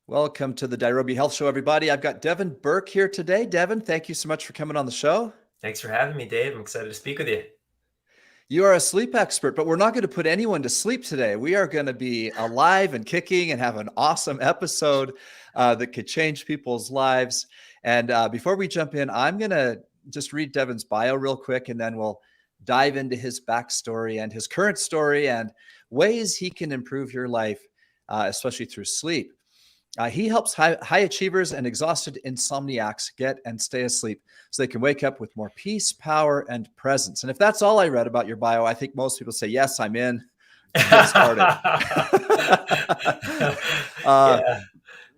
Welcome to the Nairobi Health Show, everybody. I've got Devin Burke here today. Devin, thank you so much for coming on the show. Thanks for having me, Dave. I'm excited to speak with you. You are a sleep expert, but we're not going to put anyone to sleep today. We are going to be alive and kicking and have an awesome episode that could change people's lives. And before we jump in, I'm going to just read Devin's bio real quick, and then we'll dive into his backstory and his current story and ways he can improve your life, especially through sleep. He helps high achievers and exhausted insomniacs get and stay asleep so they can wake up with more peace, power, and presence. And if that's all I read about your bio, I think most people say, yes, I'm in. Get started. Yeah.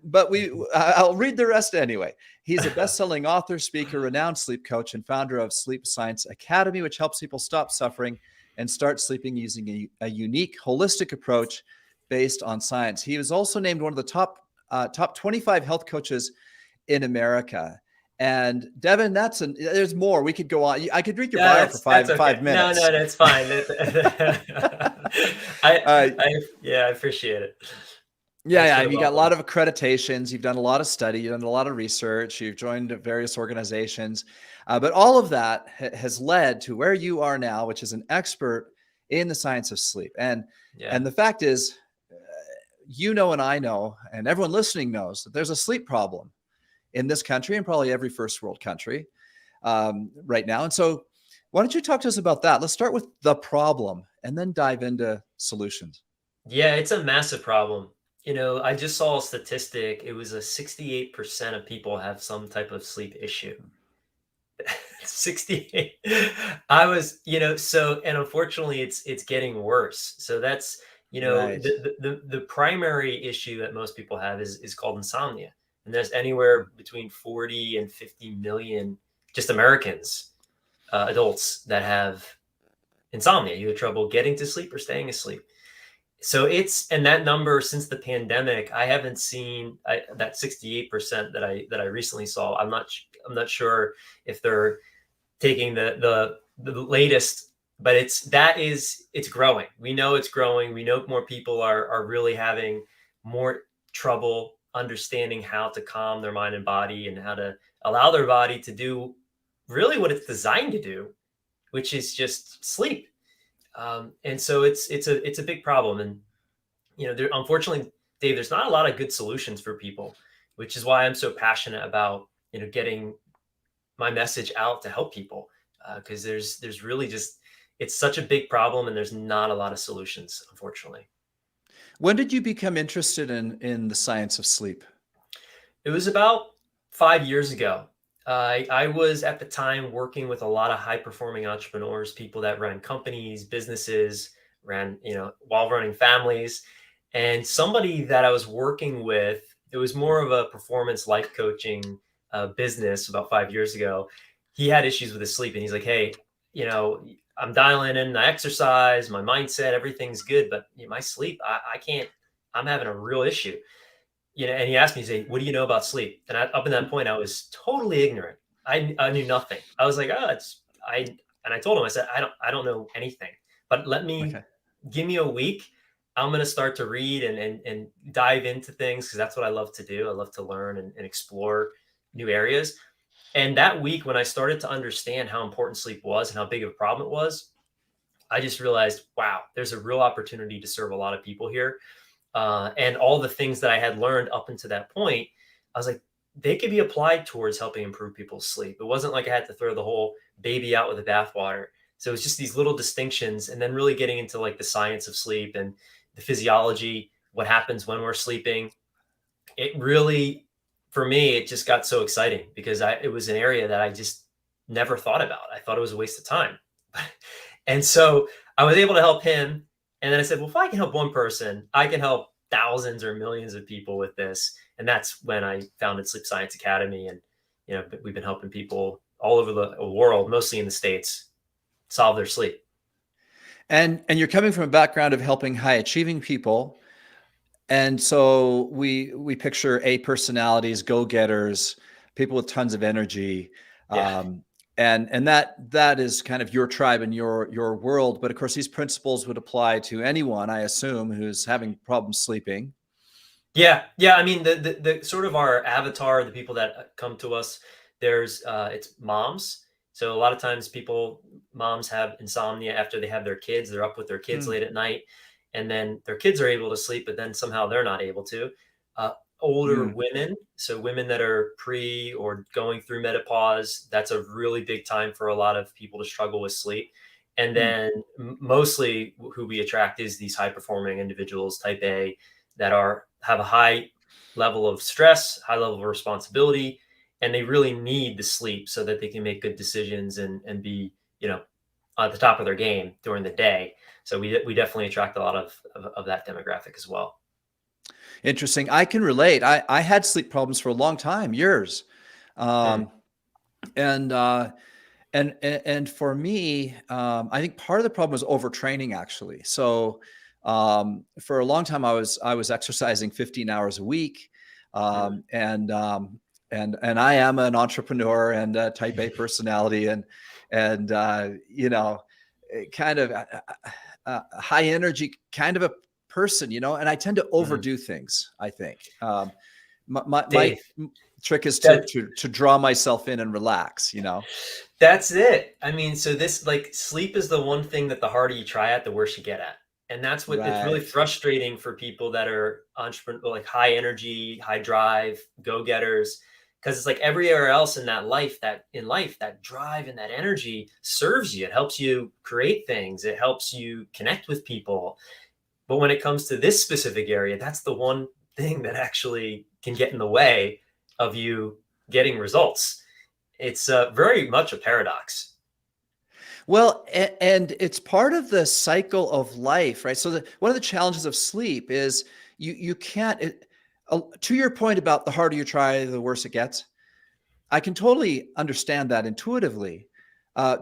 But I'll read the rest anyway. He's a best-selling author, speaker, renowned sleep coach, and founder of Sleep Science Academy, which helps people stop suffering and start sleeping using a unique, holistic approach based on science. He was also named one of the top 25 health coaches in America. And Devin, there's more. We could go on. I could read your bio for five minutes. No, that's fine. I appreciate it. Yeah. You got a lot of accreditations. You've done a lot of study. You've done a lot of research. You've joined various organizations. But all of that has led to where you are now, which is an expert in the science of sleep. And the fact is, you know, and I know, and everyone listening knows that there's a sleep problem in this country and probably every first world country right now. And so why don't you talk to us about that? Let's start with the problem and then dive into solutions. Yeah, it's a massive problem. You know, I just saw a statistic. It was 68% of people have some type of sleep issue. 68. And unfortunately it's getting worse. So that's, Right. the primary issue that most people have is called insomnia. And there's anywhere between 40 and 50 million just Americans, adults that have insomnia. You have trouble getting to sleep or staying asleep. So and that number since the pandemic, I haven't seen that 68% that I recently saw. I'm not sure if they're taking the latest, but it's growing. We know it's growing. We know more people are really having more trouble understanding how to calm their mind and body and how to allow their body to do really what it's designed to do, which is just sleep. And so it's a big problem. And, unfortunately, Dave, there's not a lot of good solutions for people, which is why I'm so passionate about, getting my message out to help people. Because there's really it's such a big problem and there's not a lot of solutions, unfortunately. When did you become interested in the science of sleep? It was about 5 years ago. I was at the time working with a lot of high performing entrepreneurs, people that ran companies, businesses, while running families. And somebody that I was working with, it was more of a performance life coaching business about 5 years ago. He had issues with his sleep and he's like, hey, I'm dialing in the exercise, my mindset, everything's good, but my sleep, I can't, I'm having a real issue. And he asked me, he said, what do you know about sleep? And up in that point, I was totally ignorant. I knew nothing. I was like, and I told him, I said, I don't know anything, but give me a week. I'm going to start to read and dive into things because that's what I love to do. I love to learn and explore new areas. And that week, when I started to understand how important sleep was and how big of a problem it was, I just realized, wow, there's a real opportunity to serve a lot of people here. And all the things that I had learned up until that point, I was like, they could be applied towards helping improve people's sleep. It wasn't like I had to throw the whole baby out with the bathwater. So it was just these little distinctions and then really getting into like the science of sleep and the physiology, what happens when we're sleeping. It really, for me, it just got so exciting because it was an area that I just never thought about. I thought it was a waste of time. And so I was able to help him. And then I said, well, if I can help one person, I can help thousands or millions of people with this. And that's when I founded Sleep Science Academy. And, we've been helping people all over the world, mostly in the States, solve their sleep. And you're coming from a background of helping high achieving people. And so we picture A personalities, go-getters, people with tons of energy. Yeah. And that is kind of your tribe and your world. But of course, these principles would apply to anyone, I assume, who's having problems sleeping. Yeah, yeah. I mean, the sort of our avatar, the people that come to us, there's it's moms. So a lot of times moms have insomnia after they have their kids. They're up with their kids Hmm. late at night, and then their kids are able to sleep, but then somehow they're not able to. Older Mm, women, so women that are pre or going through menopause, that's a really big time for a lot of people to struggle with sleep. And mm. then mostly who we attract is these high performing individuals, type A, that are have a high level of stress, high level of responsibility, and they really need the sleep so that they can make good decisions and be, at the top of their game during the day. So we definitely attract a lot of that demographic as well. Interesting. I can relate. I had sleep problems for a long time, years. Mm, Um, and and for me, I think part of the problem was overtraining actually. So for a long time, I was exercising 15 hours a week, mm. and I am an entrepreneur and a type A personality, and kind of high energy kind of a person, and I tend to Mhm. overdo things. I think my Dave, trick is to that to draw myself in and relax. that's it. I mean, so this like sleep is the one thing that the harder you try at, the worse you get at. And that's what it's really Right. frustrating for people that are entrepreneur, like high energy, high drive, go-getters. Because it's like everywhere else in life, that drive and that energy serves you. It helps you create things. It helps you connect with people. But when it comes to this specific area, that's the one thing that actually can get in the way of you getting results. It's very much a paradox. Well, and it's part of the cycle of life, right? So one of the challenges of sleep is you can't. To your point about the harder you try, the worse it gets. I can totally understand that intuitively,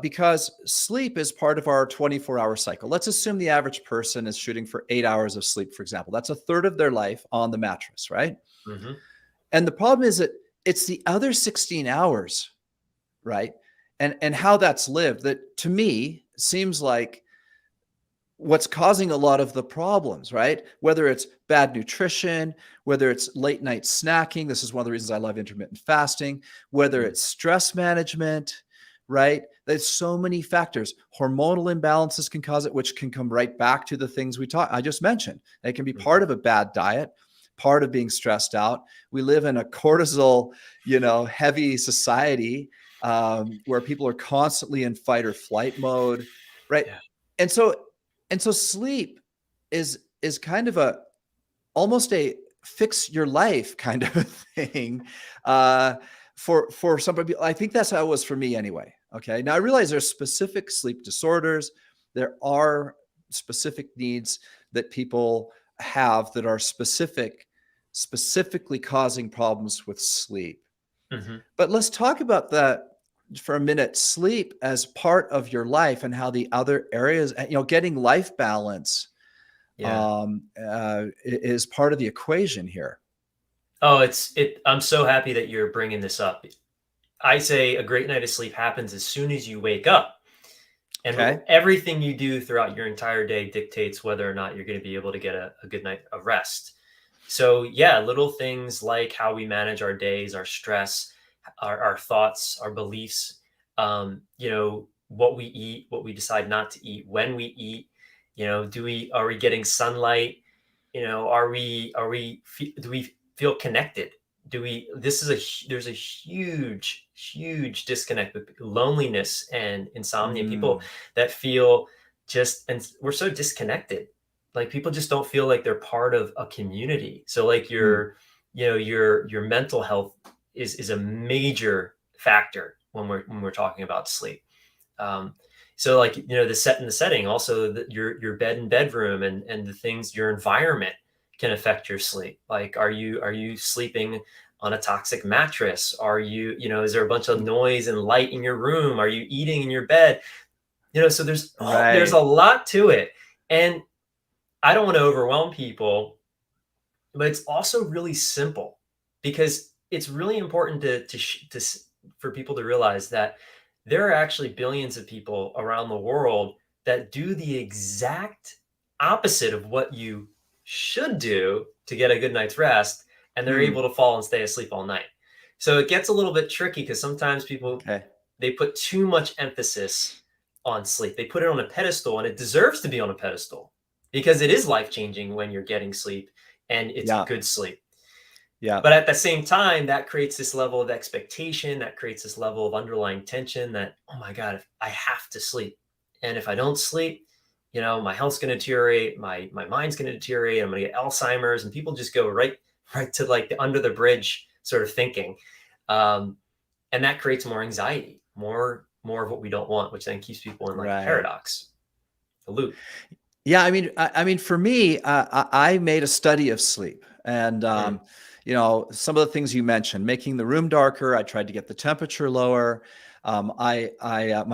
because sleep is part of our 24-hour cycle. Let's assume the average person is shooting for 8 hours of sleep, for example. That's a third of their life on the mattress, right? Hmm. And the problem is that it's the other 16 hours, right? And how that's lived that to me seems like what's causing a lot of the problems, right? Whether it's bad nutrition, whether it's late night snacking. This is one of the reasons I love intermittent fasting, whether Mm, it's stress management, right? There's so many factors. Hormonal imbalances can cause it, which can come right back to the things I just mentioned. They can be mhm. part of a bad diet, part of being stressed out. We live in a cortisol, heavy society, where people are constantly in fight or flight mode, right? Yeah. And so sleep is kind of a almost a fix your life kind of a thing, uh, for some people. I think that's how it was for me anyway. Okay, now I realize there's specific sleep disorders. There are specific needs that people have that are specifically causing problems with sleep. Mhm. But let's talk about that for a minute. Sleep as part of your life and how the other areas, getting life balance, Yeah. is part of the equation here. Oh, I'm so happy that you're bringing this up. I say a great night of sleep happens as soon as you wake up. And Okay. everything you do throughout your entire day dictates whether or not you're going to be able to get a good night of rest. So, yeah, little things like how we manage our days, our stress, our thoughts, our beliefs, what we eat, what we decide not to eat, when we eat, are we getting sunlight? Do we feel connected? There's a huge disconnect with loneliness and insomnia. People Mm, that feel and we're so disconnected. Like people just don't feel like they're part of a community. So like mm, your mental health is a major factor when we're talking about sleep. Um, so like the setting, also your bed and bedroom and the things, your environment can affect your sleep. Like are you sleeping on a toxic mattress? Are is there a bunch of noise and light in your room? Are you eating in your bed? So there's a right. lot to it. And I don't want to overwhelm people, but it's also really simple because it's really important for people to realize that there are actually billions of people around the world that do the exact opposite of what you should do to get a good night's rest, and they're able to fall and stay asleep all night. So it gets a little bit tricky because sometimes people, Okay. they put too much emphasis on sleep. They put it on a pedestal, and it deserves to be on a pedestal because it is life-changing when you're getting sleep and it's Yeah. good sleep. Yeah. But at the same time, that creates this level of expectation, that creates this level of underlying tension that, oh my God, if I have to sleep. And if I don't sleep, my health's going to deteriorate, my mind's going to deteriorate, I'm going to get Alzheimer's, and people just go right to like the under the bridge sort of thinking. And that creates more anxiety, more of what we don't want, which then keeps people in like a Right. paradox, a loop. Yeah, I mean, for me, I made a study of sleep, and Mm. some of the things you mentioned, making the room darker. I tried to get the temperature lower. My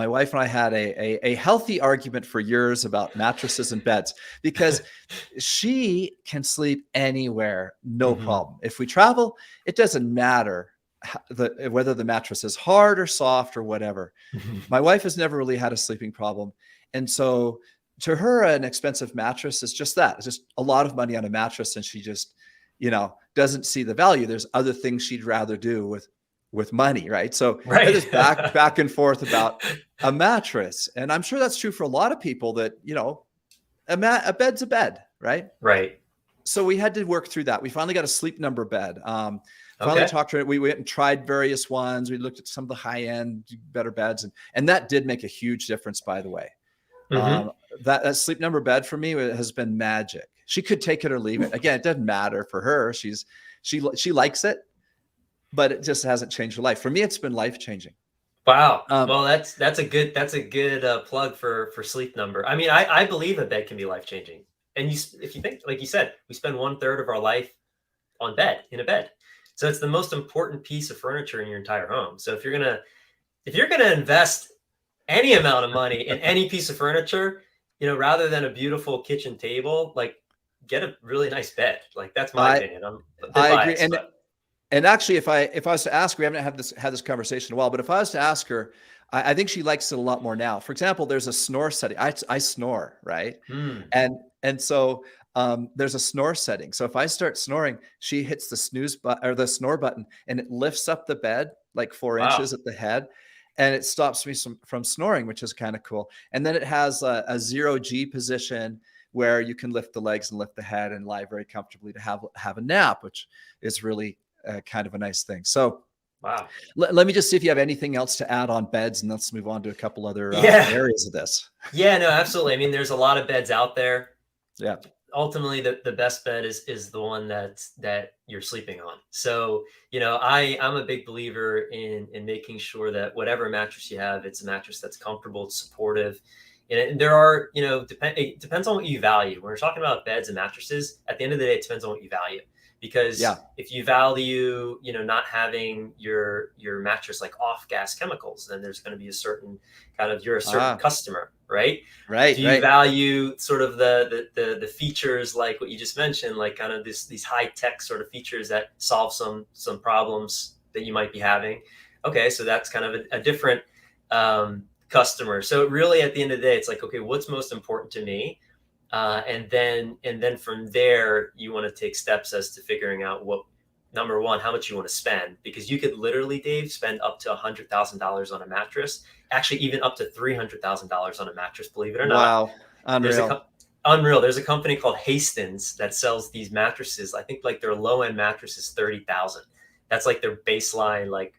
wife and I had a healthy argument for years about mattresses and beds because she can sleep anywhere, no Hmm. problem. If we travel, it doesn't matter whether the mattress is hard or soft or whatever. My wife has never really had a sleeping problem. And so to her, an expensive mattress is just that. It's just a lot of money on a mattress. And she just, doesn't see the value. There's other things she'd rather do with money. Right. So we had Right. this back and forth about a mattress. And I'm sure that's true for a lot of people that, a bed's a bed. Right. Right. So we had to work through that. We finally got a Sleep Number bed. Finally Okay. talked to it. We went and tried various ones. We looked at some of the high end, better beds, and that did make a huge difference. By the way, Hmm. um, that Sleep Number bed for me has been magic. She could take it or leave it. Again, it doesn't matter for her. She likes it, but it just hasn't changed her life. For me, it's been life changing. Wow. Um, Well, that's a good plug for Sleep Number. I mean, I believe a bed can be life changing. And if you think, like you said, we spend 1/3 of our life in a bed. So it's the most important piece of furniture in your entire home. So if you're gonna invest any amount of money in any piece of furniture, rather than a beautiful kitchen table, like get a really nice bed. Like that's my I opinion. I'm a bit I agree, biased, and but actually, if I was to ask her, we haven't had this conversation in a while, but if I was to ask her, I think she likes it a lot more now. For example, there's a snore setting. I snore, right? mm, And so there's a snore setting. So if I start snoring, she hits the snooze button or the snore button, and it lifts up the bed like 4 inches wow. at the head, and it stops me from snoring, which is kind of cool. And then it has a 0G position where you can lift the legs and lift the head and lie very comfortably to have a nap, which is really kind of a nice thing. So Wow. let me just see if you have anything else to add on beds, and let's move on to a couple other Yeah. areas of this. Yeah, no, absolutely. I mean, there's a lot of beds out there. Yeah. Ultimately, the best bed is the one that you're sleeping on. So, I'm a big believer in making sure that whatever mattress you have, it's a mattress that's comfortable, it's supportive. And there are, it depends on what you value. When we're talking about beds and mattresses, at the end of the day, it depends on what you value. Yeah. Because if you value, not having your mattress like off gas chemicals, then there's going to be you're a certain Ah, customer, right? Do right, you right. value sort of the features like what you just mentioned, like kind of these high tech sort of features that solve some problems that you might be having? Okay, so that's kind of a different customer. So really, at the end of the day, it's like, okay, what's most important to me? And then from there, you want to take steps as to figuring out what number one, how much you want to spend, because you could literally, Dave, spend up to $100,000 on a mattress, actually even up to $300,000 on a mattress, believe it or not. Wow. There's a Unreal. co- Unreal. There's a company called Hastings that sells these mattresses. I think like their low end mattress is 30,000. That's like their baseline. Like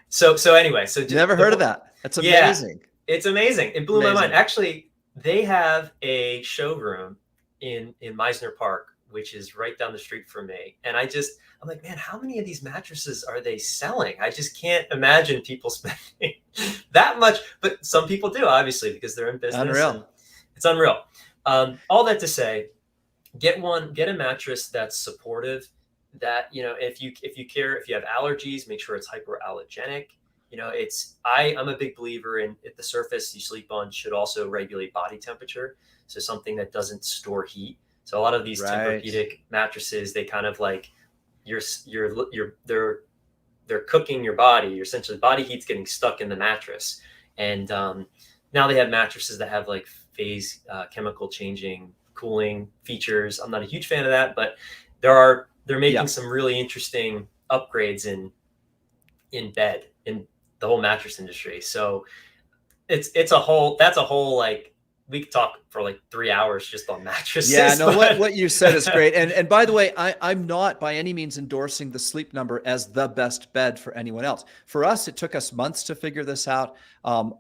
so. Anyway, so just Never heard of that. That's yeah, amazing. it's amazing. It blew my mind. Amazing. Actually, they have a showroom in Meisner Park, which is right down the street from me. And I'm like, man, how many of these mattresses are they selling? I just can't imagine people spending that much. But some people do, obviously, because they're in business, and Unreal. it's unreal. All that to say, get a mattress that's supportive. That if you care, if you have allergies, make sure it's hypoallergenic. I'm a big believer in, if the surface you sleep on should also regulate body temperature, so something that doesn't store heat. So a lot of these Right. Tempur-Pedic mattresses, they kind of like they're cooking your body. You're essentially, body heat's getting stuck in the mattress. And now they have mattresses that have like phase chemical changing cooling features. I'm not a huge fan of that, but they're making some really interesting upgrades in bed, in the whole mattress industry. So that's a whole, like, we could talk for like 3 hours just on mattresses. Yeah, no, but what you said is great. And by the way, I'm not by any means endorsing the Sleep Number as the best bed for anyone else. For us, it took us months to figure this out.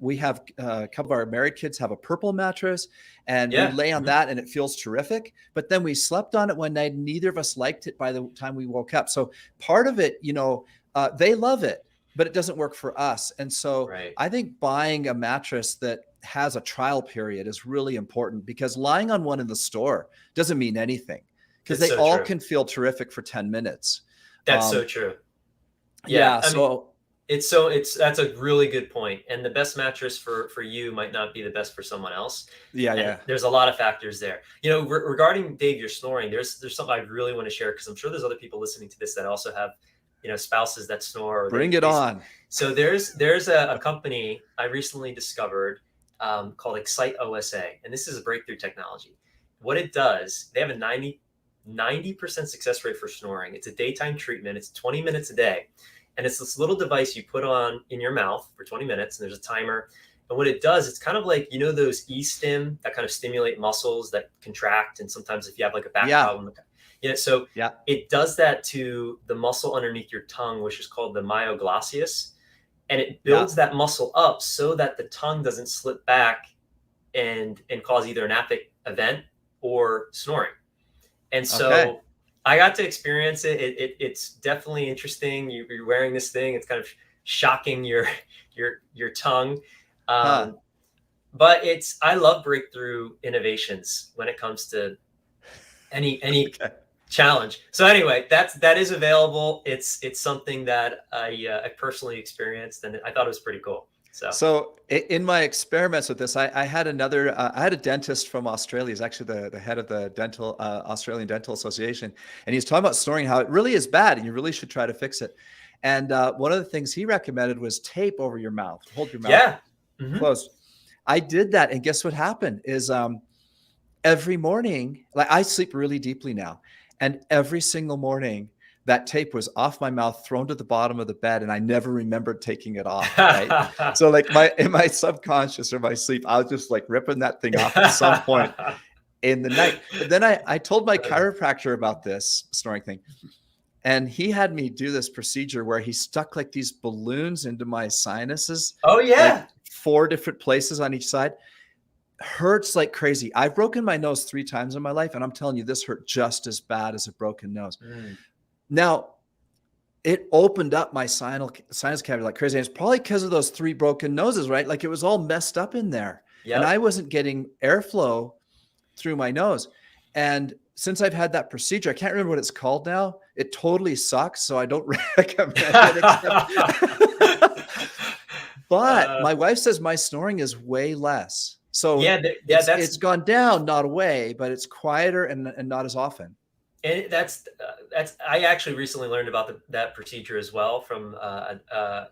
We have a couple of our married kids have a purple mattress, and we lay on that and it feels terrific. But then we slept on it one night. Neither of us liked it by the time we woke up. So part of it, they love it, but it doesn't work for us. And so I think buying a mattress that has a trial period is really important, because lying on one in the store doesn't mean anything, because they all can feel terrific for 10 minutes. That's so true. Yeah. That's a really good point. And the best mattress for you might not be the best for someone else. Yeah. There's a lot of factors there. Regarding, Dave, your snoring, there's something I really want to share, because I'm sure there's other people listening to this that also have, spouses that snore. Bring it on. So there's a company I recently discovered called Excite OSA, and this is a breakthrough technology. What it does, they have a 90% success rate for snoring. It's a daytime treatment. It's 20 minutes a day, and it's this little device you put on in your mouth for 20 minutes, and there's a timer. And what it does, it's kind of like, those e-stim that kind of stimulate muscles that contract, and sometimes if you have like a back problem, it does that to the muscle underneath your tongue, which is called the myoglossus. And it builds that muscle up so that the tongue doesn't slip back and cause either an apneic event or snoring. And so I got to experience it. It's definitely interesting. You're wearing this thing. It's kind of shocking your tongue. But I love breakthrough innovations when it comes to any challenge. So anyway, that is available. It's something that I personally experienced, and I thought it was pretty cool. So in my experiments with this, I had a dentist from Australia. He's actually the head of the Australian Dental Association, and he's talking about snoring, how it really is bad, and you really should try to fix it. And one of the things he recommended was tape over your mouth, hold your mouth closed. I did that, and guess what happened is every morning, like, I sleep really deeply now. And every single morning, that tape was off my mouth, thrown to the bottom of the bed, and I never remembered taking it off. Right? So, like, in my subconscious or my sleep, I was just like ripping that thing off at some point in the night. But then I told my chiropractor about this snoring thing, and he had me do this procedure where he stuck like these balloons into my sinuses. Oh yeah, like 4 different places on each side. Hurts like crazy. I've broken my nose 3 times in my life, and I'm telling you, this hurt just as bad as a broken nose. Now, it opened up my sinus cavity like crazy. And it's probably because of those 3 broken noses, right? Like, it was all messed up in there, and I wasn't getting airflow through my nose. And since I've had that procedure, I can't remember what it's called now. It totally sucks, so I don't recommend it. But my wife says my snoring is way less. So it's gone down, not away, but it's quieter and not as often. And I actually recently learned about that procedure as well from a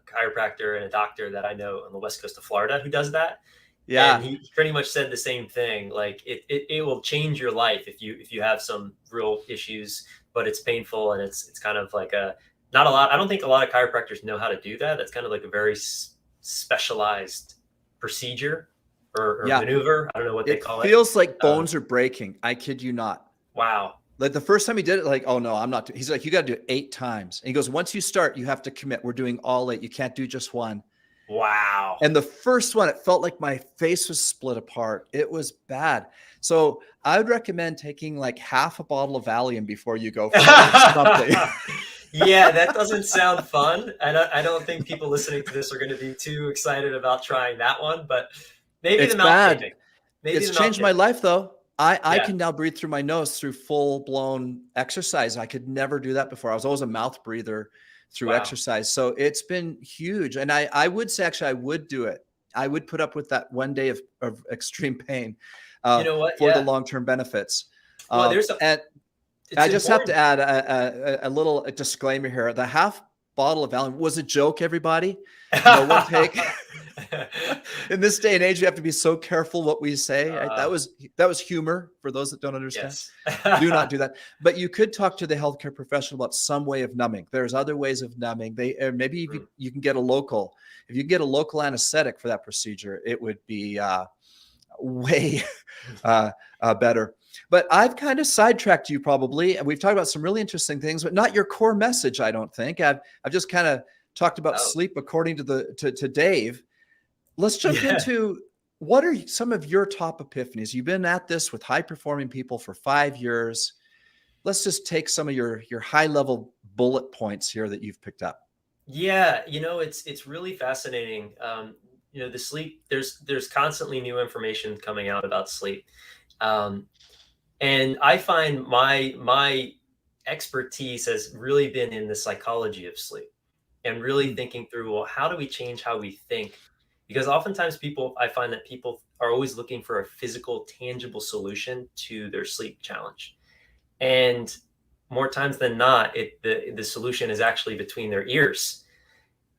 chiropractor and a doctor that I know on the west coast of Florida who does that. Yeah, and he pretty much said the same thing. Like, it will change your life if you have some real issues, but it's painful, and it's kind of like not a lot. I don't think a lot of chiropractors know how to do that. That's kind of like a very specialized procedure. Or maneuver. I don't know what they call it. It feels like bones are breaking. I kid you not. Wow. Like, the first time he did it, like, oh no, I'm not. He's like, you got to do it 8 times. And he goes, once you start, you have to commit. We're doing all 8. You can't do just one. Wow. And the first one, it felt like my face was split apart. It was bad. So I would recommend taking like half a bottle of Valium before you go for something. Yeah, that doesn't sound fun. I don't think people listening to this are going to be too excited about trying that one, but maybe it's the mouth taping. It's changed my life, though. I can now breathe through my nose through full-blown exercise. I could never do that before. I was always a mouth breather through exercise. So it's been huge. And I would say, actually, I would do it. I would put up with that one day of extreme pain for the long-term benefits. Well, I just have to add a little disclaimer here. The half bottle of Valium was a joke, everybody. No one take in this day and age, we have to be so careful what we say. Right? That was humor for those that don't understand. Yes. Do not do that. But you could talk to the healthcare professional about some way of numbing. There's other ways of numbing. Maybe you can get if you can get a local anesthetic for that procedure, it would be way better. But I've kind of sidetracked you probably, and we've talked about some really interesting things, but not your core message, I don't think. I've just kind of talked about sleep according to Dave. Let's jump into what are some of your top epiphanies? You've been at this with high performing people for 5 years. Let's just take some of your high level bullet points here that you've picked up. Yeah, it's really fascinating. The sleep, there's constantly new information coming out about sleep. And I find my expertise has really been in the psychology of sleep and really thinking through, well, how do we change how we think? Because oftentimes I find that people are always looking for a physical, tangible solution to their sleep challenge. And more times than not, the solution is actually between their ears.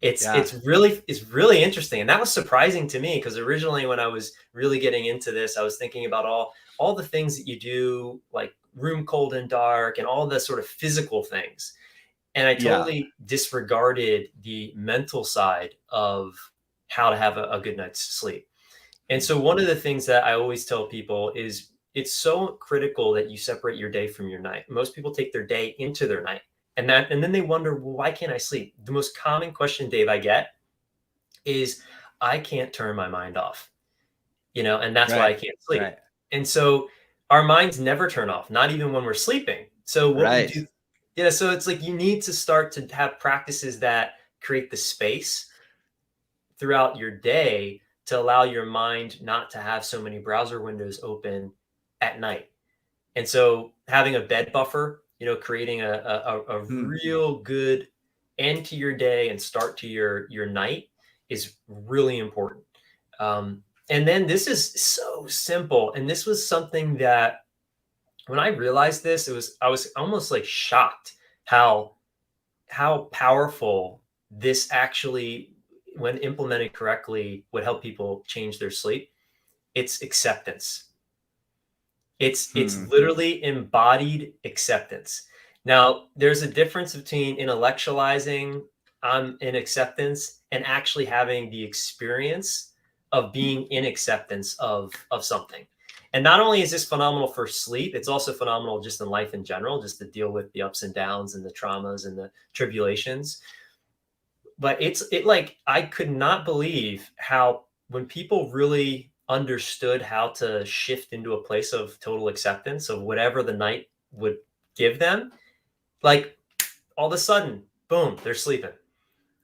It's really interesting. And that was surprising to me because originally when I was really getting into this, I was thinking about all the things that you do, like room cold and dark and all the sort of physical things. And I totally disregarded the mental side of how to have a good night's sleep. And so one of the things that I always tell people is it's so critical that you separate your day from your night. Most people take their day into their night. And then they wonder, well, why can't I sleep? The most common question, Dave, I get is I can't turn my mind off, and that's why I can't sleep. Right. And so our minds never turn off, not even when we're sleeping. So what we do, so it's like you need to start to have practices that create the space throughout your day to allow your mind not to have so many browser windows open at night. And so having a bed buffer, creating a real good end to your day and start to your night is really important. And then this is so simple. And this was something that when I realized this, I was almost like shocked how powerful this actually, when implemented correctly, would help people change their sleep. It's acceptance. It's literally embodied acceptance. Now, there's a difference between intellectualizing in acceptance and actually having the experience of being in acceptance of something. And not only is this phenomenal for sleep, it's also phenomenal just in life in general, just to deal with the ups and downs and the traumas and the tribulations. But I could not believe how when people really understood how to shift into a place of total acceptance of whatever the night would give them, like all of a sudden, boom, they're sleeping.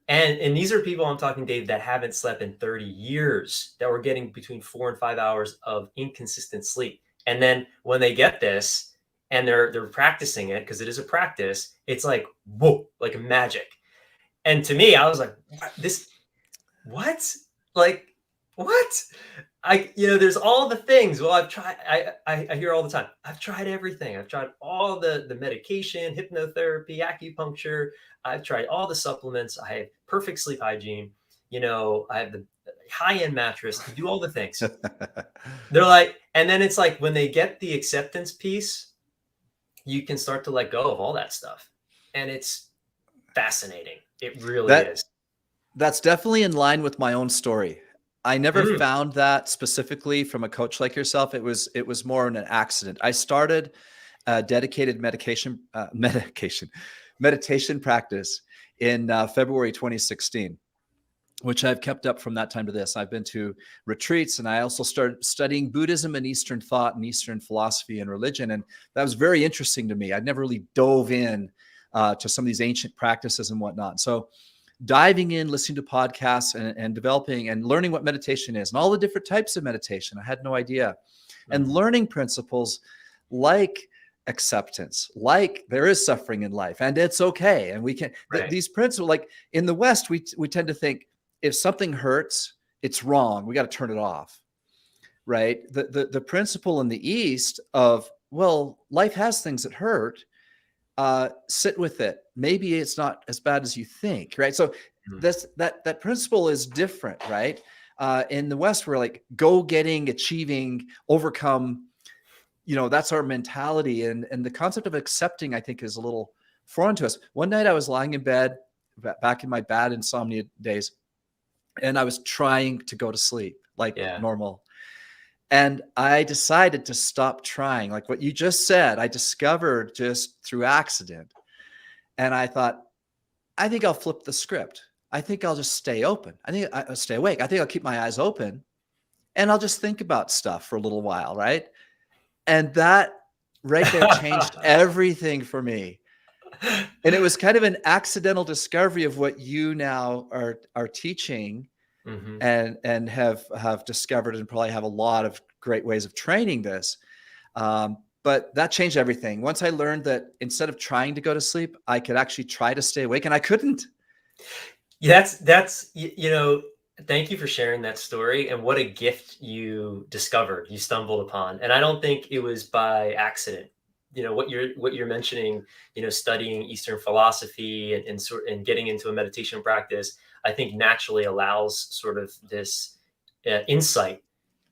And these are people, I'm talking, Dave, that haven't slept in 30 years, that were getting between 4 and 5 hours of inconsistent sleep. And then when they get this and they're practicing it, because it is a practice, it's like, whoa, like magic. And to me, I was like, what? Like, what? There's all the things. Well, I've tried, I hear all the time, I've tried everything. I've tried all the medication, hypnotherapy, acupuncture. I've tried all the supplements. I have perfect sleep hygiene. I have the high-end mattress. I do all the things. They're like, and then it's like when they get the acceptance piece, you can start to let go of all that stuff. And it's fascinating. It really is. That's definitely in line with my own story. I never found that specifically from a coach like yourself. It was more an accident. I started a dedicated meditation practice in February 2016, which I've kept up from that time to this. I've been to retreats, and I also started studying Buddhism and Eastern thought and Eastern philosophy and religion. And that was very interesting to me. I'd never really dove in to some of these ancient practices and whatnot. So diving in, listening to podcasts and developing and learning what meditation is and all the different types of meditation. I had no idea. And learning principles like acceptance, like there is suffering in life and it's okay. And we can, these principles, like in the West, we tend to think if something hurts, it's wrong. We got to turn it off. Right. The principle in the East of, well, life has things that hurt. sit with it. Maybe it's not as bad as you think, right? So Mm. that principle is different, right? In the West, we're like go getting, achieving, overcome. That's our mentality, and the concept of accepting, I think, is a little foreign to us. One night, I was lying in bed, back in my bad insomnia days, and I was trying to go to sleep like Yeah. normal. And I decided to stop trying, like what you just said. I discovered just through accident. And I thought, I think I'll flip the script. I think I'll just stay open. I think I'll stay awake. I think I'll keep my eyes open and I'll just think about stuff for a little while, right? And that right there changed everything for me. And it was kind of an accidental discovery of what you now are teaching Hmm. and have discovered, and probably have a lot of great ways of training this. But that changed everything. Once I learned that instead of trying to go to sleep, I could actually try to stay awake, and I couldn't. Yeah, thank you for sharing that story, and what a gift you discovered, you stumbled upon. And I don't think it was by accident. What you're mentioning, studying Eastern philosophy and getting into a meditation practice, I think naturally allows sort of this insight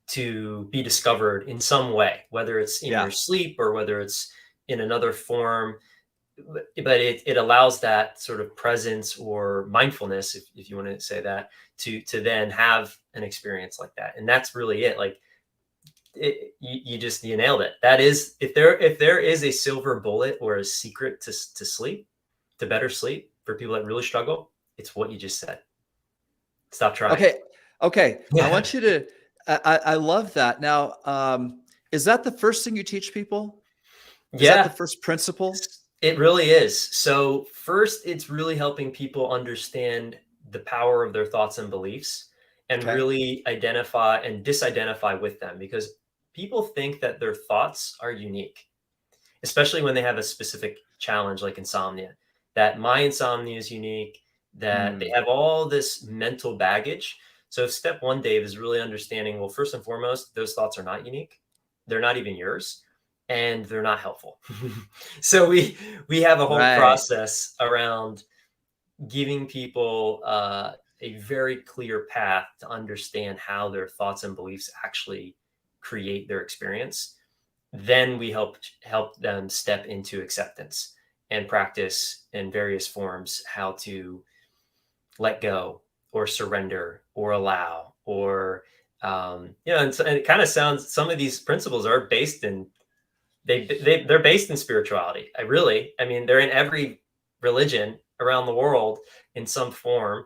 to be discovered in some way, whether it's in Yeah. your sleep or whether it's in another form. But it allows that sort of presence or mindfulness, if you want to say that, to then have an experience like that. And that's really it. Like you nailed it. That is, if there is a silver bullet or a secret to sleep, to better sleep for people that really struggle, it's what you just said. Stop trying. Okay. Okay. I Yeah. want you to. I love that. Now, is that the first thing you teach people? Is that the Yeah. first principle? It really is. So, first, it's really helping people understand the power of their thoughts and beliefs and Okay. really identify and disidentify with them, because people think that their thoughts are unique, especially when they have a specific challenge like insomnia, that my insomnia is unique, that they Mm, have all this mental baggage. So, step one, Dave, is really understanding, well, first and foremost, those thoughts are not unique. They're not even yours, and they're not helpful. So we have a whole right. process around giving people a very clear path to understand how their thoughts and beliefs actually create their experience. Then we help them step into acceptance and practice in various forms how to let go or surrender or allow, or and it kind of sounds, some of these principles are based in, they're based in spirituality. I mean, they're in every religion around the world in some form,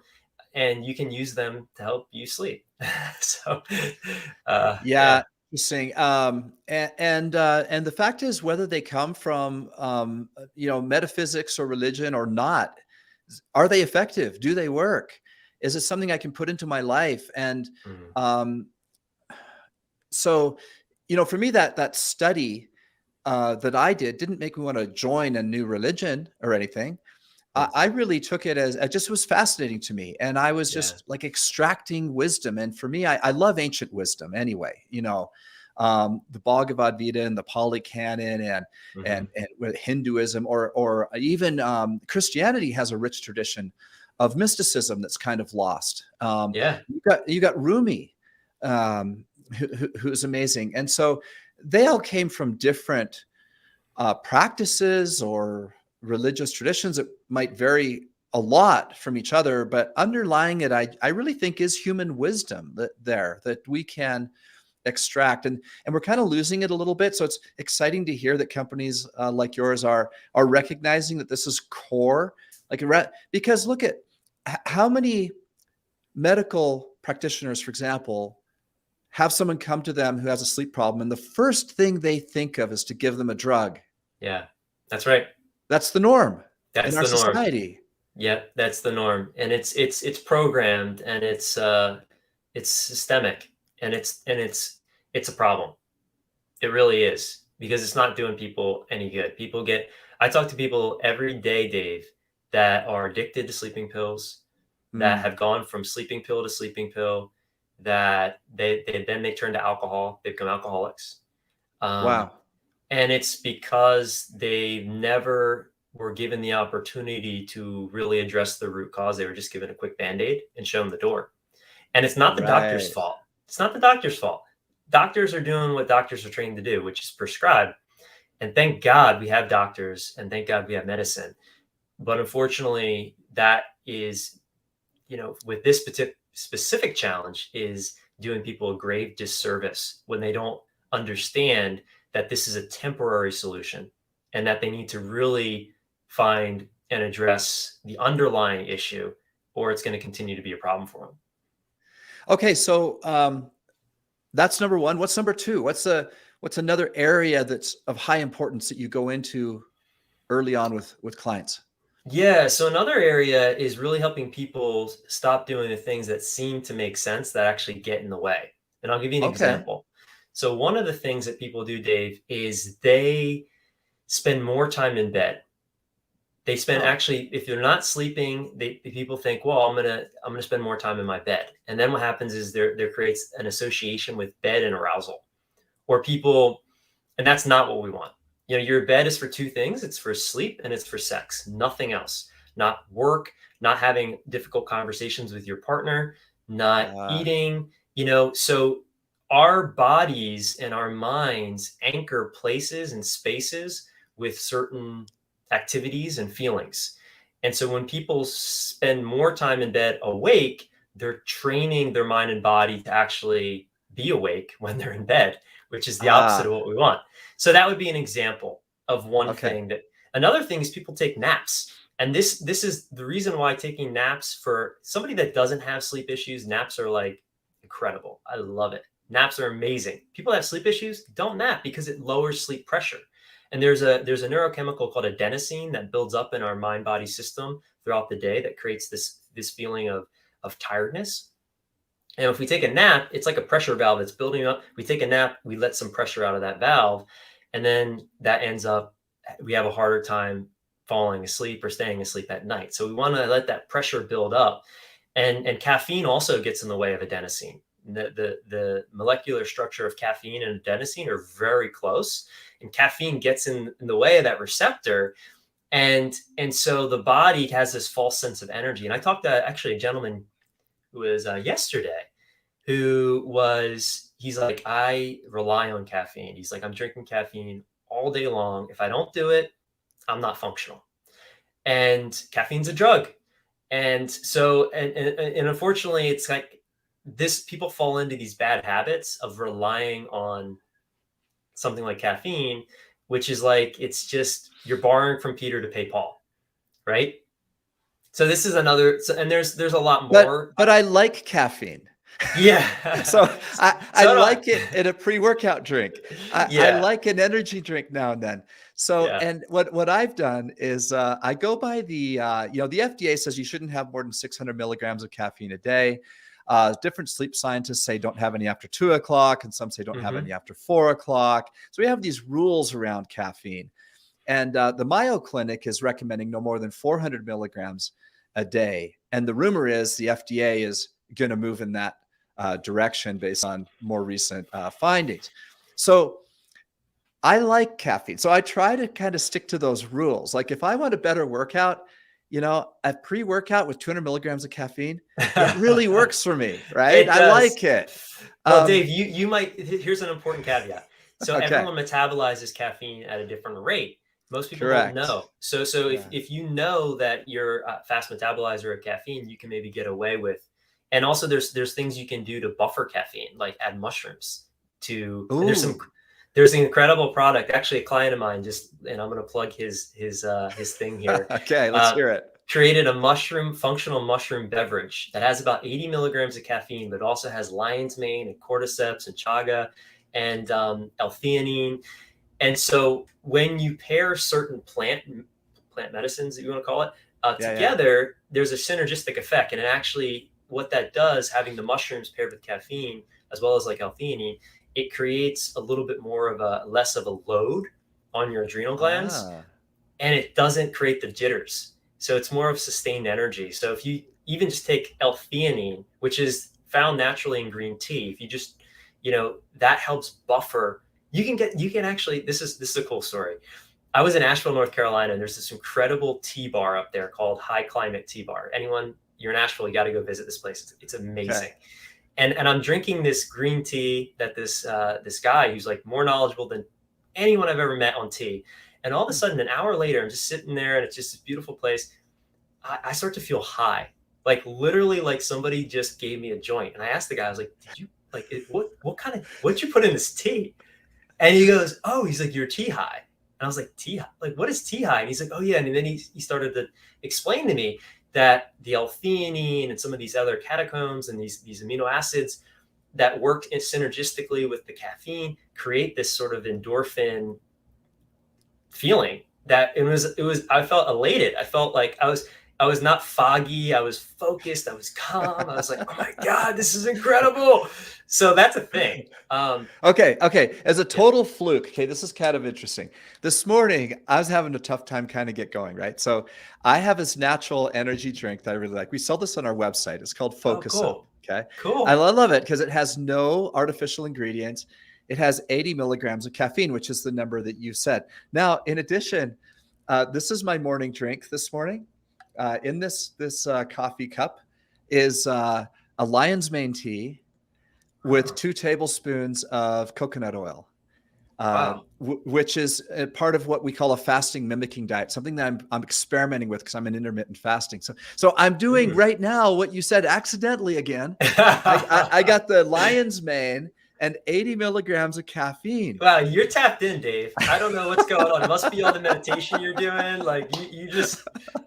and you can use them to help you sleep. So, yeah, Yeah, interesting. And the fact is, whether they come from metaphysics or religion or not, are they effective? Do they work? Is it something I can put into my life? And mhm, um, so, for me, that study that I did didn't make me want to join a new religion or anything. I mhm, really took it as it just was fascinating to me. And I was yeah, just like extracting wisdom. And for me, I love ancient wisdom anyway, the Bhagavad Gita and the Pali Canon mhm, and with Hinduism or even Christianity has a rich tradition of mysticism that's kind of lost. yeah, You got Rumi, who's amazing. And so they all came from different practices or religious traditions that might vary a lot from each other, but underlying it, I really think is human wisdom that we can extract, and we're kind of losing it a little bit. So it's exciting to hear that companies like yours are recognizing that this is core, because look at how many medical practitioners, for example, have someone come to them who has a sleep problem, and the first thing they think of is to give them a drug. yeah. That's right. That's the norm in That's our the norm. society. Yeah, that's the norm, and it's programmed, and it's systemic, and it's a problem. It really is, because it's not doing people any good. I talk to people every day, Dave, that are addicted to sleeping pills, that Mm, have gone from sleeping pill to sleeping pill, that they turn to alcohol, they become alcoholics. Um, wow. and it's because they've never were given the opportunity to really address the root cause. They were just given a quick Band-Aid and shown the door. And it's not the doctor's Right. fault. It's not the doctor's fault. Doctors are doing what doctors are trained to do, which is prescribe. And thank God we have doctors, and thank God we have medicine. But unfortunately, that is, with this specific challenge, is doing people a grave disservice when they don't understand that this is a temporary solution and that they need to really find and address the underlying issue, or it's going to continue to be a problem for them. Okay, so that's number one. What's number two? What's another area that's of high importance that you go into early on with clients? Yeah, so another area is really helping people stop doing the things that seem to make sense that actually get in the way. And I'll give you an Okay. example. So one of the things that people do, Dave, is they spend more time in bed. They spend, Oh. actually, if they're not sleeping, people think, well, I'm gonna spend more time in my bed. And then what happens is there creates an association with bed and arousal, or people, and that's not what we want. Your bed is for two things. It's for sleep and it's for sex, nothing else. Not work, not having difficult conversations with your partner, not Uh, eating, so our bodies and our minds anchor places and spaces with certain activities and feelings. And so when people spend more time in bed awake, they're training their mind and body to actually be awake when they're in bed, which is the opposite of ah, what we want. So that would be an example of one okay. thing. That another thing is people take naps. And this is the reason why taking naps, for somebody that doesn't have sleep issues, naps are like incredible. I love it. Naps are amazing. People that have sleep issues don't nap because it lowers sleep pressure. And there's a neurochemical called adenosine that builds up in our mind body system throughout the day that creates this feeling of tiredness. And if we take a nap, it's like a pressure valve that's building up. We take a nap, we let some pressure out of that valve, and then that ends up, we have a harder time falling asleep or staying asleep at night. So we want to let that pressure build up. And caffeine also gets in the way of adenosine. The molecular structure of caffeine and adenosine are very close, and caffeine gets in the way of that receptor. And so the body has this false sense of energy. And I talked to actually a gentleman who was yesterday, he's like, I rely on caffeine. He's like, I'm drinking caffeine all day long. If I don't do it, I'm not functional. And caffeine's a drug. And so, and unfortunately, it's like this, people fall into these bad habits of relying on something like caffeine, which is like, it's just, you're borrowing from Peter to pay Paul, right? So this is another, and there's a lot more. But I like caffeine. Yeah. So I So do I. like it in a pre-workout drink. I Yeah. like an energy drink now and then. So, Yeah. and what I've done is I go by the the FDA says you shouldn't have more than 600 milligrams of caffeine a day. Different sleep scientists say don't have any after 2 o'clock, and some say don't have Hmm. any after 4 o'clock. So we have these rules around caffeine. And the Mayo Clinic is recommending no more than 400 milligrams a day. And the rumor is the FDA is going to move in that direction based on more recent findings. So I like caffeine. So I try to kind of stick to those rules. Like if I want a better workout, a pre-workout with 200 milligrams of caffeine, it really works for me, right? It I does. like it. Well, Dave, you might, here's an important caveat. So Okay, everyone metabolizes caffeine at a different rate. Most people don't correct. know. So Yeah. if you know that you're a fast metabolizer of caffeine, you can maybe get away with. And also there's things you can do to buffer caffeine, like add mushrooms and Ooh. there's an incredible product. Actually, a client of mine and I'm going to plug his thing here. Okay, let's Uh, hear it. Created a functional mushroom beverage that has about 80 milligrams of caffeine, but also has lion's mane and cordyceps and chaga and L-theanine. And so when you pair certain plant medicines, if you want to call it, Yeah, yeah. together, there's a synergistic effect. And it actually, what that does, having the mushrooms paired with caffeine, as well as like L-theanine, it creates a little bit more of a less of a load on your adrenal glands, Ah. and it doesn't create the jitters. So it's more of sustained energy. So if you even just take L-theanine, which is found naturally in green tea, if you just, that helps buffer. You can actually, this is a cool story. I was in Asheville, North Carolina, and there's this incredible tea bar up there called High Climate Tea Bar. Anyone, you're in Asheville, you got to go visit this place. It's amazing. Okay. And I'm drinking this green tea that this guy who's like more knowledgeable than anyone I've ever met on tea. And all of a sudden, an hour later, I'm just sitting there, and it's just this beautiful place. I start to feel high, like literally, like somebody just gave me a joint. And I asked the guy, I was like, "Did you like what'd you put in this tea?" And he goes, "Oh, he's like, you're tea high." And I was like, tea high? Like, what is tea high? And he's like, "Oh yeah." And then he started to explain to me that the L-theanine and some of these other catacombs and these amino acids that work synergistically with the caffeine create this sort of endorphin feeling that I felt elated. I felt like I was not foggy. I was focused. I was calm. I was like, "Oh my God, this is incredible." So that's a thing. Okay. As a total fluke, okay, this is kind of interesting. This morning, I was having a tough time kind of get going, right? So I have this natural energy drink that I really like. We sell this on our website. It's called Focus Up. Cool. Okay. Cool. I love it because it has no artificial ingredients. It has 80 milligrams of caffeine, which is the number that you said. Now, in addition, this is my morning drink this morning. In this coffee cup is a lion's mane tea with 2 tablespoons of coconut oil, Wow. which is a part of what we call a fasting mimicking diet, something that I'm experimenting with because I'm in intermittent fasting. So I'm doing right now what you said accidentally again. I got the lion's mane and 80 milligrams of caffeine. Wow, you're tapped in, Dave. I don't know what's going on. It must be all the meditation you're doing. Like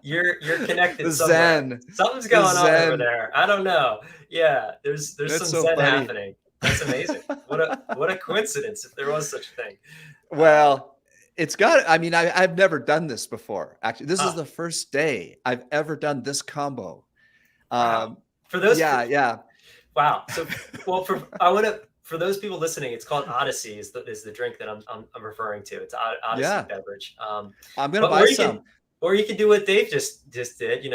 you're connected somewhere. Zen. Something's going on over there. I don't know. Yeah, there's That's some so Zen funny. happening. That's amazing. What a coincidence if there was such a thing. Well, I've never done this before. Actually, this is the first day I've ever done this combo. Wow. For those, yeah. Wow. So, well, for those people listening, it's called Odyssey. Is the drink that I'm referring to? It's Odyssey beverage. I'm gonna buy some. Or you can do what Dave just did.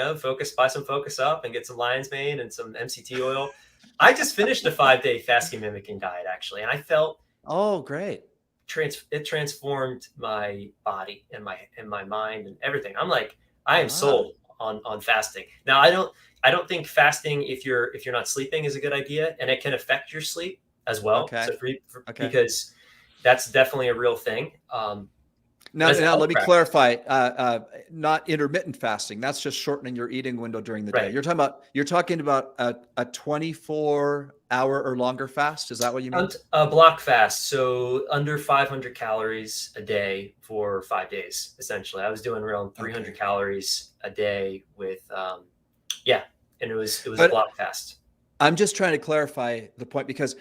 Buy some Focus Up and get some lion's mane and some MCT oil. I just finished a 5-day fasting mimicking diet actually, and I felt great. It transformed my body and my mind and everything. I'm like, I am sold on fasting. Now I don't think fasting if you're not sleeping is a good idea, and it can affect your sleep as well. Okay. So because that's definitely a real thing. Now let me clarify. Not intermittent fasting. That's just shortening your eating window during the day. You're talking about a 24-hour or longer fast. Is that what you mean? A block fast. So under 500 calories a day for 5 days, essentially. I was doing around 300 calories a day with, and it was a block fast. I'm just trying to clarify the point because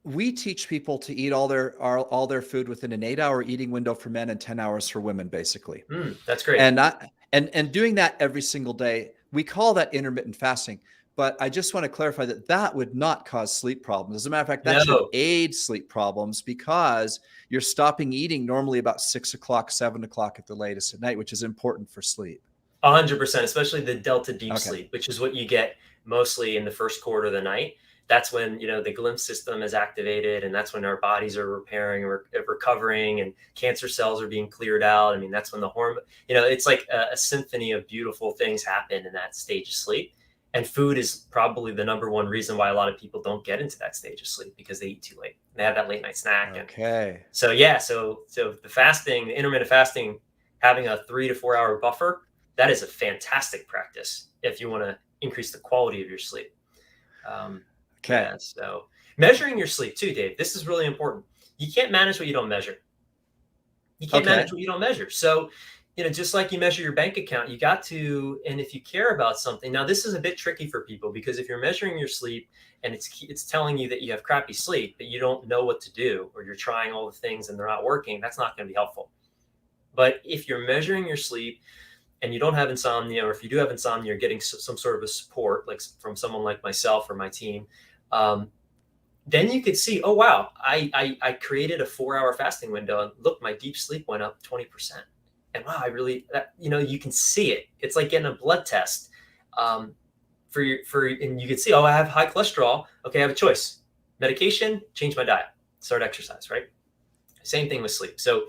we teach people to eat all their food within an 8-hour eating window for men and 10 hours for women, basically. That's great. And doing that every single day, we call that intermittent fasting. But I just want to clarify that would not cause sleep problems. As a matter of fact, that should aid sleep problems because you're stopping eating normally about 6 o'clock, 7 o'clock at the latest at night, which is important for sleep. 100%, especially the delta deep sleep, which is what you get mostly in the first quarter of the night. That's when, the glymph system is activated, and that's when our bodies are repairing or recovering and cancer cells are being cleared out. I mean, that's when the hormone, it's like a symphony of beautiful things happen in that stage of sleep. And food is probably the number one reason why a lot of people don't get into that stage of sleep, because they eat too late. They have that late night snack. Okay. So the intermittent fasting, having a 3 to 4 hour buffer, that is a fantastic practice if you want to increase the quality of your sleep. So measuring your sleep too, Dave, this is really important. You can't manage what you don't measure. Manage what you don't measure. So, just like you measure your bank account, you got to, and if you care about something, now this is a bit tricky for people because if you're measuring your sleep and it's telling you that you have crappy sleep, but you don't know what to do, or you're trying all the things and they're not working, that's not going to be helpful. But if you're measuring your sleep and you don't have insomnia, or if you do have insomnia, you're getting some sort of a support, like from someone like myself or my team, then you could see, oh, wow, I created a 4-hour fasting window, and look, my deep sleep went up 20%. And wow, you can see it. It's like getting a blood test and you can see, oh, I have high cholesterol. Okay, I have a choice: medication, change my diet, start exercise, right? Same thing with sleep. So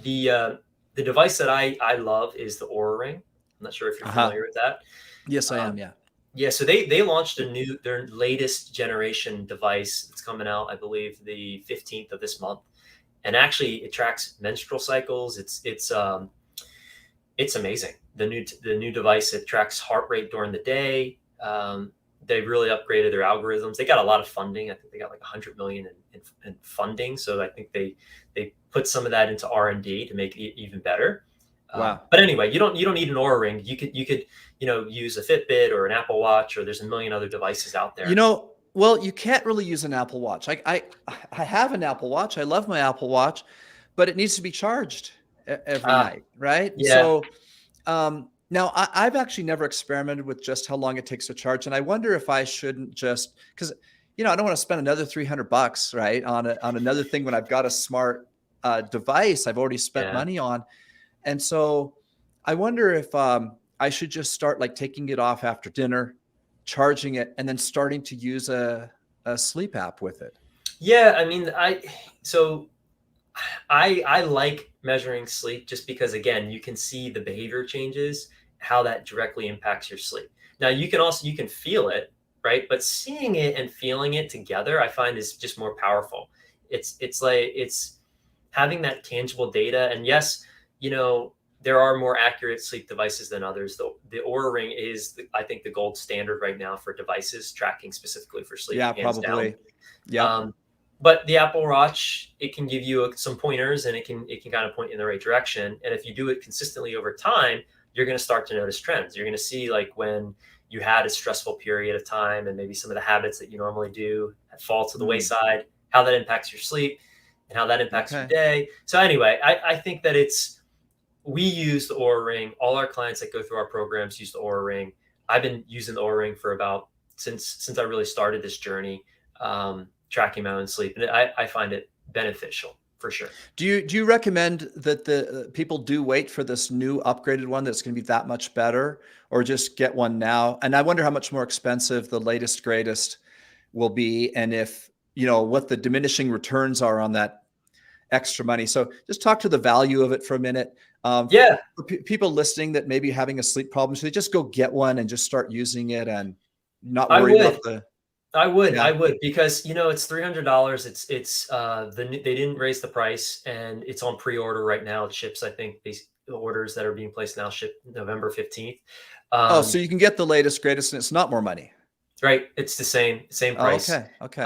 the the device that I love is the Aura Ring. I'm not sure if you're Uh-huh. familiar with that. Yes, I am. Um, Yeah. yeah, so they launched their latest generation device that's coming out, I believe, the 15th of this month, and actually it tracks menstrual cycles. It's amazing. The new device, it tracks heart rate during the day. They really upgraded their algorithms. They got a lot of funding. I think they got like 100 million in funding. So I think they put some of that into R&D to make it even better. Wow. But anyway, you don't need an Oura ring. You could use a Fitbit or an Apple Watch, or there's a million other devices out there. Well, you can't really use an Apple Watch. I have an Apple Watch. I love my Apple Watch, but it needs to be charged every Ah, night, right? yeah, So now I've actually never experimented with just how long it takes to charge, and I wonder if I shouldn't just because I don't want to spend another $300, right, on another thing when I've got a smart device I've already spent yeah. money on, and so I wonder if I should just start like taking it off after dinner, charging it, and then starting to use a sleep app with it. Yeah, I mean, so I like measuring sleep just because, again, you can see the behavior changes, how that directly impacts your sleep. Now you can feel it, right? But seeing it and feeling it together, I find, is just more powerful. It's having that tangible data. And yes, there are more accurate sleep devices than others. The Oura Ring is, I think, the gold standard right now for devices tracking specifically for sleep, Yeah, hands down. probably. Yep. Um, but the Apple Watch, it can give you some pointers, and it can kind of point you in the right direction. And if you do it consistently over time, you're going to start to notice trends. You're going to see, like, when you had a stressful period of time and maybe some of the habits that you normally do fall to the Mm, wayside, how that impacts your sleep and how that impacts your okay. day. So anyway, I think that we use the Oura Ring. All our clients that go through our programs use the Oura Ring. I've been using the Oura Ring for about since I really started this journey, tracking my own sleep, and I find it beneficial for sure. Do you recommend that the people do wait for this new upgraded one that's going to be that much better, or just get one now? And I wonder how much more expensive the latest greatest will be, and if what the diminishing returns are on that extra money. So just talk to the value of it for a minute. Yeah, For people listening that may be having a sleep problem, should they just go get one and just start using it and not I worry about would. the? I Yeah. would, because it's $300. They didn't raise the price, and it's on pre-order right now. It ships, I think, the orders that are being placed now ship November 15th. Oh, so Um, you can get the latest greatest and it's not more money. right, it's the same Oh, price. okay. Okay.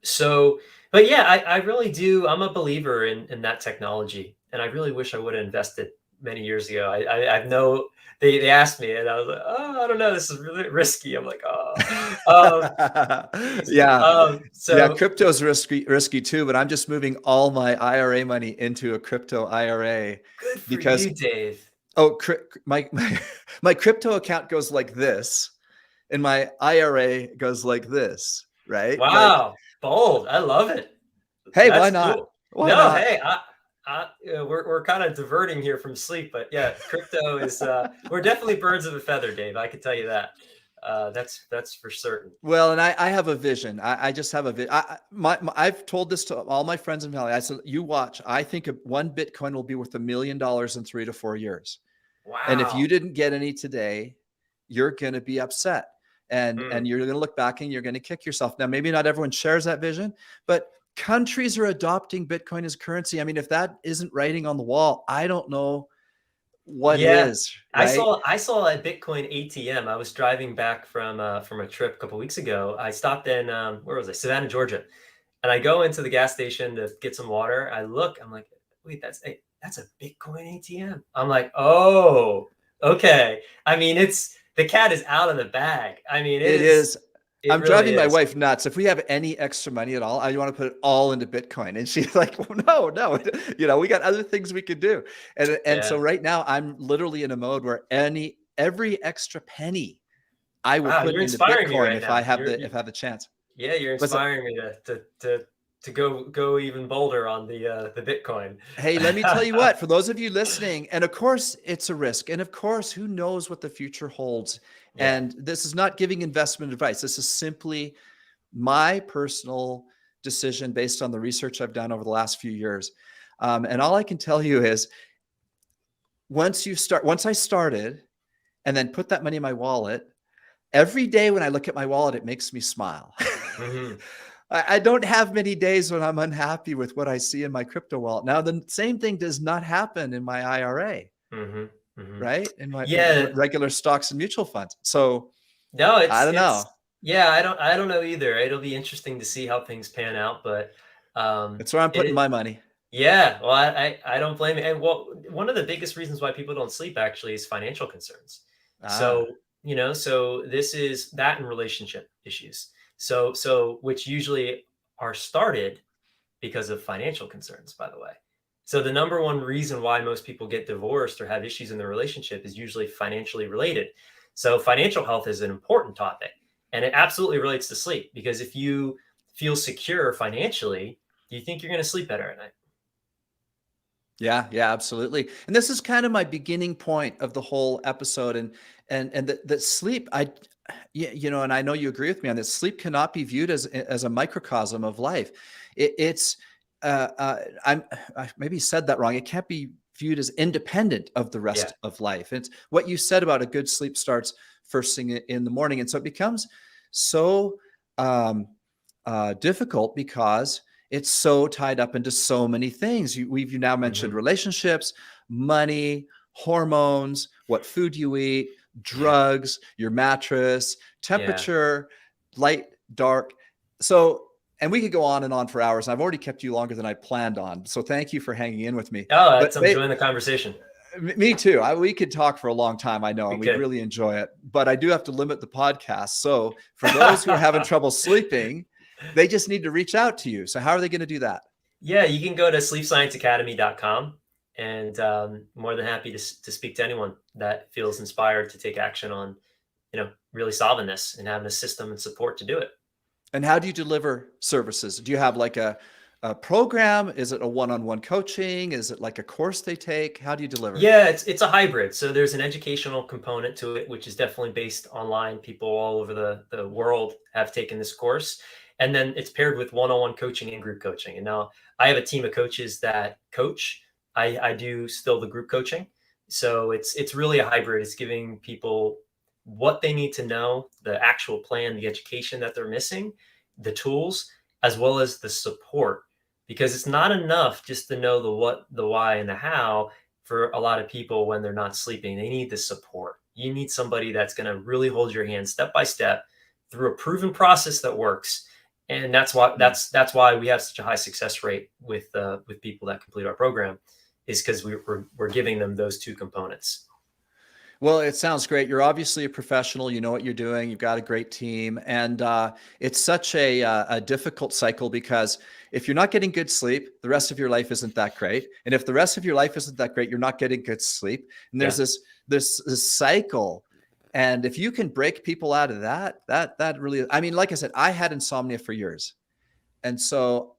So, but yeah, I really do. I'm a believer in that technology, and I really wish I would have invested many years ago. I've no. They asked me, and I was like, oh, I don't know, this is really risky. I'm like, oh. Yeah. Yeah. So Crypto's risky too, but I'm just moving all my IRA money into a crypto IRA good for because, you, Dave. oh, my crypto account goes like this and my IRA goes like this, right? Like, Wow, bold. I love it. hey, why That's not? cool. Why No, not? hey, we're kind of diverting here from sleep, but yeah, crypto is we're definitely birds of a feather, Dave. I can tell you that. That's for certain. Well, and I have a vision. I just have a vision. I've told this to all my friends and family. I said, you watch. I think one Bitcoin will be worth $1 million in 3 to 4 years. And if you Wow. didn't get any today, you're going to be upset. And Mm. you're going to look back and you're going to kick yourself. Now, maybe not everyone shares that vision, but countries are adopting Bitcoin as currency. I mean, if that isn't writing on the wall, I don't know what Yeah, is, I right? saw I saw a Bitcoin ATM. I was driving back from a trip a couple weeks ago. I stopped in where was I? Savannah, Georgia, and I go into the gas station to get some water. I look, I'm like, wait, that's a Bitcoin ATM. I'm like, oh, okay. I mean, it's the cat is out of the bag. I mean, It is. it I'm really driving my is. wife nuts. If we have any extra money at all, I want to put it all into Bitcoin. And she's like, well, no, we got other things we could do. And so Yeah. right now I'm literally in a mode where every extra penny I will Wow, put you're into inspiring me Bitcoin right if I now. have the chance. Yeah, you're But inspiring me to go even bolder on the Bitcoin. hey, let me tell you what, for those of you listening, and of course it's a risk. And of course, who knows what the future holds. Yeah. And this is not giving investment advice. This is simply my personal decision based on the research I've done over the last few years. And all I can tell you is once I started and then put that money in my wallet, every day when I look at my wallet, it makes me smile. Mm-hmm. I don't have many days when I'm unhappy with what I see in my crypto wallet. Now, the same thing does not happen in my IRA, Mm-hmm. Mm-hmm. right? In my Yeah. regular stocks and mutual funds. So No, I don't know. yeah, I don't know either. It'll be interesting to see how things pan out, but It's where I'm putting it my money. yeah, well, I don't blame you. And one of the biggest reasons why people don't sleep actually is financial concerns. Ah, So, so this is that and relationship issues. So which usually are started because of financial concerns, by the way. So the number one reason why most people get divorced or have issues in their relationship is usually financially related. So financial health is an important topic, and it absolutely relates to sleep, because if you feel secure financially, do you think you're going to sleep better at night? yeah, absolutely. And this is kind of my beginning point of the whole episode. And that sleep, and I know you agree with me on this. Sleep cannot be viewed as a microcosm of life. It's I maybe said that wrong. It can't be viewed as independent of the Yeah. rest of life. It's what you said about a good sleep starts first thing in the morning, and so it becomes so um, difficult because it's so tied up into so many things. We've now mentioned Hmm. relationships, money, hormones, what food you eat, Yeah. drugs, your mattress, Yeah. temperature, light, dark. So, and we could go on and on for hours. I've already kept you longer than I planned on. So thank you for hanging in with me. Oh, But I'm enjoying the conversation. me too. We could talk for a long time, I know, We and we'd could. really enjoy it. But I do have to limit the podcast. So for those who are having trouble sleeping, they just need to reach out to you. So how are they going to do that? Yeah, you can go to sleepscienceacademy.com, and more than happy to speak to anyone that feels inspired to take action on, really solving this and having a system and support to do it. And how do you deliver services? Do you have like a program? Is it a one-on-one coaching? Is it like a course they take? How do you deliver? Yeah, it's a hybrid. So there's an educational component to it, which is definitely based online. People all over the world have taken this course. And then it's paired with one-on-one coaching and group coaching. And now I have a team of coaches that coach. I do still the group coaching. So it's really a hybrid. It's giving people what they need to know, the actual plan, the education that they're missing, the tools, as well as the support. Because it's not enough just to know the what, the why, and the how. For a lot of people, when they're not sleeping, they need the support. You need somebody that's going to really hold your hand step by step through a proven process that works. And Mm. that's why we have such a high success rate with people that complete our program, is because we're giving them those two components. Well, it sounds great. You're obviously a professional. You know what you're doing. You've got a great team, and it's such a difficult cycle because if you're not getting good sleep, the rest of your life isn't that great, and if the rest of your life isn't that great, you're not getting good sleep, and there's Yeah. this cycle. And if you can break people out of that really, I mean, like I said, I had insomnia for years, and so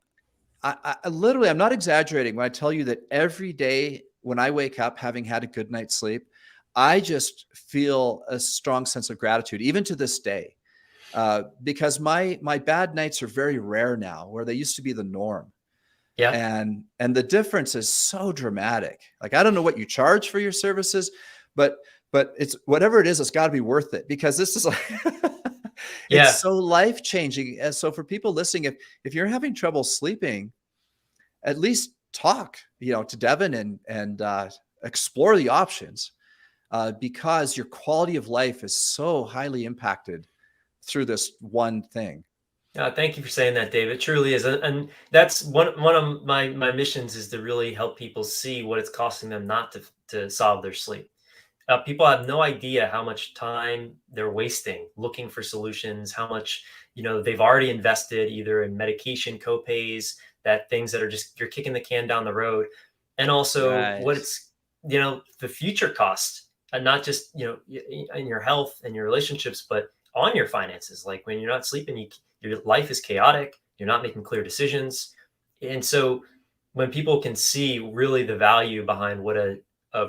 I literally, I'm not exaggerating when I tell you that every day when I wake up having had a good night's sleep, I just feel a strong sense of gratitude, even to this day, because my bad nights are very rare now, where they used to be the norm, Yeah. and the difference is so dramatic. Like I don't know what you charge for your services, but it's whatever it is, it's got to be worth it because this is like it's Yeah. so life changing. And so for people listening, if you're having trouble sleeping, at least talk, to Devin and explore the options because your quality of life is so highly impacted through this one thing. Thank you for saying that, David. It truly is, and that's one of my missions, is to really help people see what it's costing them not to solve their sleep. People have no idea how much time they're wasting looking for solutions, how much they've already invested either in medication copays, that things that are just, you're kicking the can down the road, and also Right. what it's the future cost, and not just in your health and your relationships, but on your finances. Like when you're not sleeping, your life is chaotic. You're not making clear decisions, and so when people can see really the value behind what a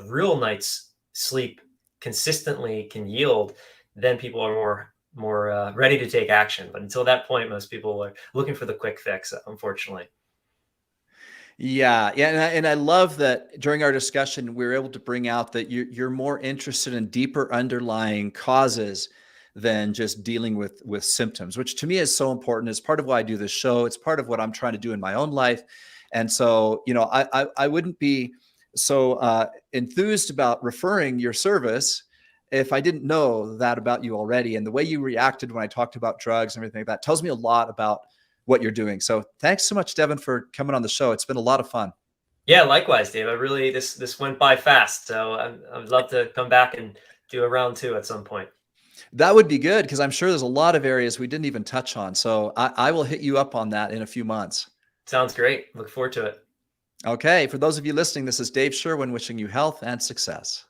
real night's sleep consistently can yield, then people are more ready to take action. But until that point, most people are looking for the quick fix, unfortunately. Yeah, yeah, and I love that during our discussion, we were able to bring out that you're more interested in deeper underlying causes than just dealing with symptoms, which to me is so important. It's part of why I do this show. It's part of what I'm trying to do in my own life. And so, I wouldn't be so enthused about referring your service if I didn't know that about you already. And the way you reacted when I talked about drugs and everything like that tells me a lot about what you're doing. So thanks so much, Devin, for coming on the show. It's been a lot of fun. Yeah, likewise, Dave. I really this went by fast, so I'd love to come back and do a round two at some point. That would be good because I'm sure there's a lot of areas we didn't even touch on. So I will hit you up on that in a few months. Sounds great. Look forward to it. Okay. For those of you listening, this is Dave Sherwin wishing you health and success.